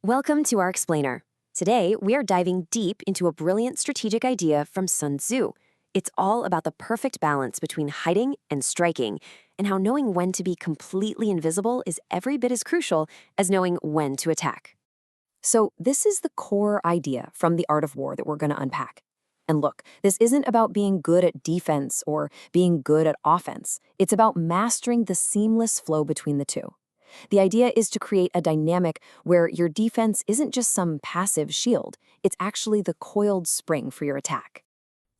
Welcome to our explainer. Today, we are diving deep into a brilliant strategic idea from Sun Tzu. It's all about the perfect balance between hiding and striking, and how knowing when to be completely invisible is every bit as crucial as knowing when to attack. So, this is the core idea from The Art of War that we're going to unpack. And look, this isn't about being good at defense or being good at offense. It's about mastering the seamless flow between the two. The idea is to create a dynamic where your defense isn't just some passive shield, it's actually the coiled spring for your attack.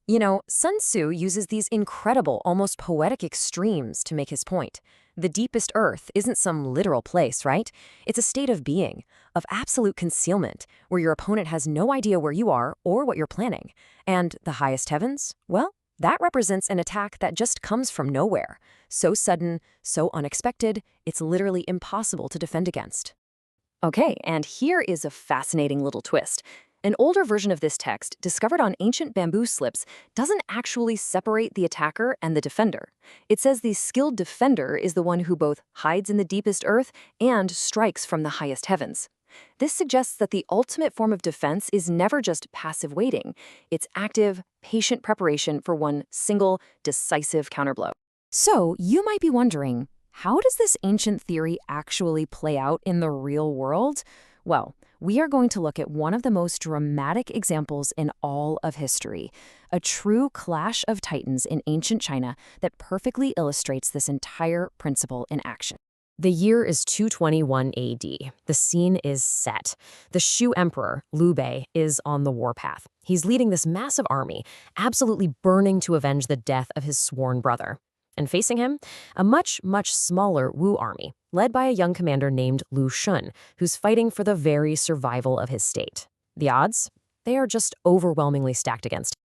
You know, Sun Tzu uses these incredible, almost poetic extremes to make his point. The deepest earth isn't some literal place, right? It's a state of being, of absolute concealment, where your opponent has no idea where you are or what you're planning. And the highest heavens? Well, that represents an attack that just comes from nowhere. So sudden, so unexpected, it's literally impossible to defend against. Okay, and here is a fascinating little twist. An older version of this text, discovered on ancient bamboo slips, doesn't actually separate the attacker and the defender. It says the skilled defender is the one who both hides in the deepest earth and strikes from the highest heavens. This suggests that the ultimate form of defense is never just passive waiting. It's active, patient preparation for one single, decisive counterblow. So, you might be wondering, how does this ancient theory actually play out in the real world? Well, we are going to look at one of the most dramatic examples in all of history, a true clash of titans in ancient China that perfectly illustrates this entire principle in action. The year is 221 AD. The scene is set. The Shu emperor, Liu Bei, is on the warpath. He's leading this massive army, absolutely burning to avenge the death of his sworn brother. And facing him, a much, much smaller Wu army, led by a young commander named Lu Xun, who's fighting for the very survival of his state. The odds? They are just overwhelmingly stacked against him.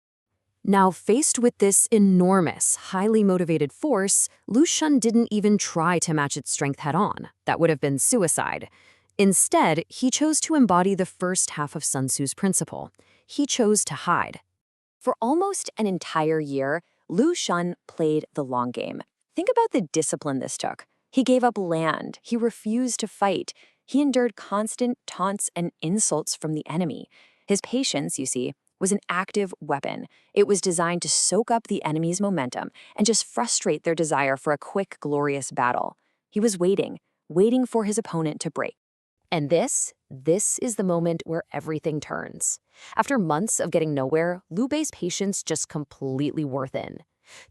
Now, faced with this enormous, highly motivated force, Lu Xun didn't even try to match its strength head-on. That would have been suicide. Instead, he chose to embody the first half of Sun Tzu's principle. He chose to hide. For almost an entire year, Lu Xun played the long game. Think about the discipline this took. He gave up land. He refused to fight. He endured constant taunts and insults from the enemy. His patience, you see, was an active weapon. It was designed to soak up the enemy's momentum and just frustrate their desire for a quick, glorious battle. He was waiting for his opponent to break. And this is the moment where everything turns. After months of getting nowhere, Liu Bei's patience just completely wore thin.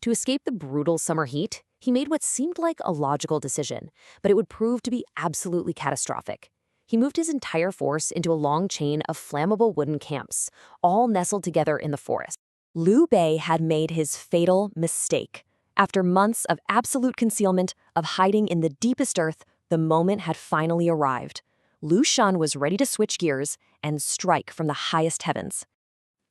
To escape the brutal summer heat, he made what seemed like a logical decision, but it would prove to be absolutely catastrophic. He moved his entire force into a long chain of flammable wooden camps, all nestled together in the forest. Liu Bei had made his fatal mistake. After months of absolute concealment, of hiding in the deepest earth, the moment had finally arrived. Lu Xun was ready to switch gears and strike from the highest heavens.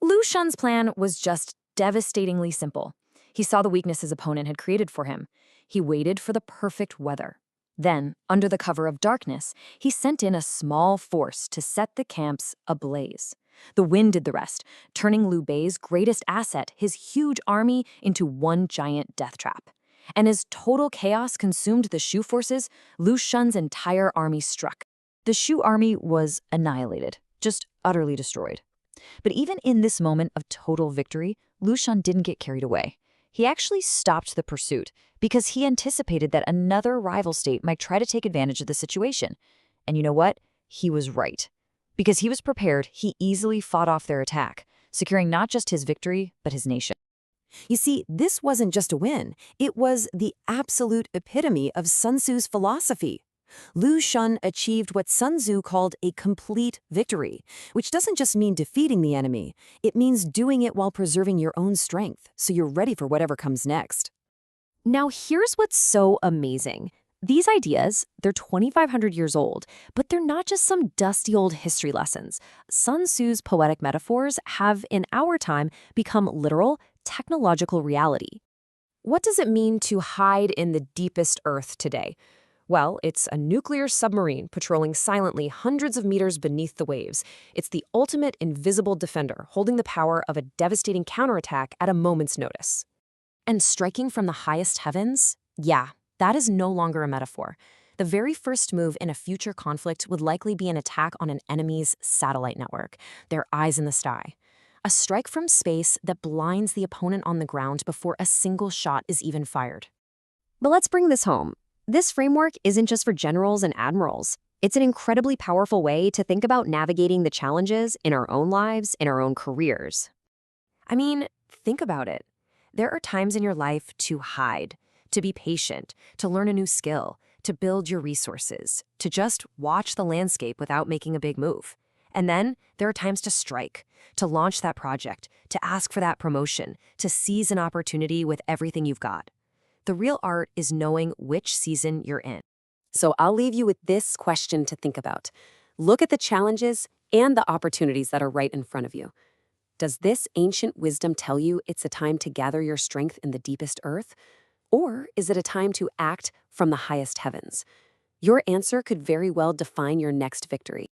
Lu Xun's plan was just devastatingly simple. He saw the weakness his opponent had created for him. He waited for the perfect weather. Then, under the cover of darkness, he sent in a small force to set the camps ablaze. The wind did the rest, turning Liu Bei's greatest asset, his huge army, into one giant death trap. And as total chaos consumed the Shu forces, Lu Xun's entire army struck. The Shu army was annihilated, just utterly destroyed. But even in this moment of total victory, Lu Xun didn't get carried away. He actually stopped the pursuit because he anticipated that another rival state might try to take advantage of the situation. And you know what? He was right. Because he was prepared, he easily fought off their attack, securing not just his victory, but his nation. You see, this wasn't just a win. It was the absolute epitome of Sun Tzu's philosophy. Lu Xun achieved what Sun Tzu called a complete victory, which doesn't just mean defeating the enemy. It means doing it while preserving your own strength, so you're ready for whatever comes next. Now, here's what's so amazing. These ideas, they're 2,500 years old, but they're not just some dusty old history lessons. Sun Tzu's poetic metaphors have, in our time, become literal, technological reality. What does it mean to hide in the deepest earth today? Well, it's a nuclear submarine patrolling silently hundreds of meters beneath the waves. It's the ultimate invisible defender, holding the power of a devastating counterattack at a moment's notice. And striking from the highest heavens? Yeah, that is no longer a metaphor. The very first move in a future conflict would likely be an attack on an enemy's satellite network, their eyes in the sky. A strike from space that blinds the opponent on the ground before a single shot is even fired. But let's bring this home. This framework isn't just for generals and admirals. It's an incredibly powerful way to think about navigating the challenges in our own lives, in our own careers. I mean, think about it. There are times in your life to hide, to be patient, to learn a new skill, to build your resources, to just watch the landscape without making a big move. And then there are times to strike, to launch that project, to ask for that promotion, to seize an opportunity with everything you've got. The real art is knowing which season you're in. So I'll leave you with this question to think about. Look at the challenges and the opportunities that are right in front of you. Does this ancient wisdom tell you it's a time to gather your strength in the deepest earth? Or is it a time to act from the highest heavens? Your answer could very well define your next victory.